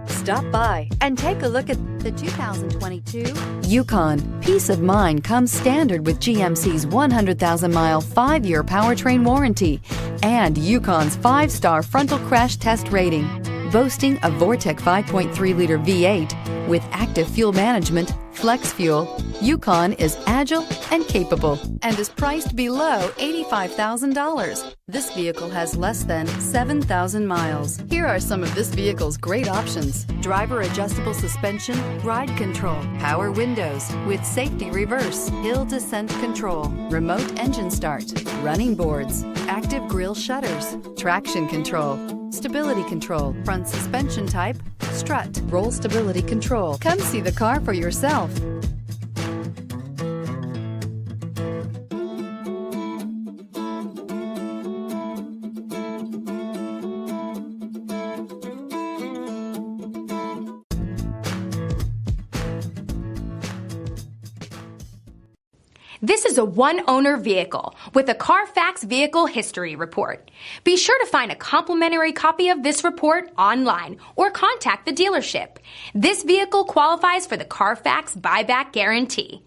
Stop by and take a look at the 2022 Yukon. Peace of mind comes standard with GMC's 100,000-mile 5-year powertrain warranty and Yukon's 5-star frontal crash test rating. Boasting a Vortec 5.3-liter V8 with active fuel management, flex fuel, Yukon is agile and capable and is priced below $85,000. This vehicle has less than 7,000 miles. Here are some of this vehicle's great options: driver adjustable suspension, ride control, power windows with safety reverse, hill descent control, remote engine start, running boards, active grille shutters, traction control, stability control, front suspension type, strut, roll stability control. Come see the car for yourself. This is a one-owner vehicle with a Carfax Vehicle History Report. Be sure to find a complimentary copy of this report online or contact the dealership. This vehicle qualifies for the Carfax Buyback Guarantee.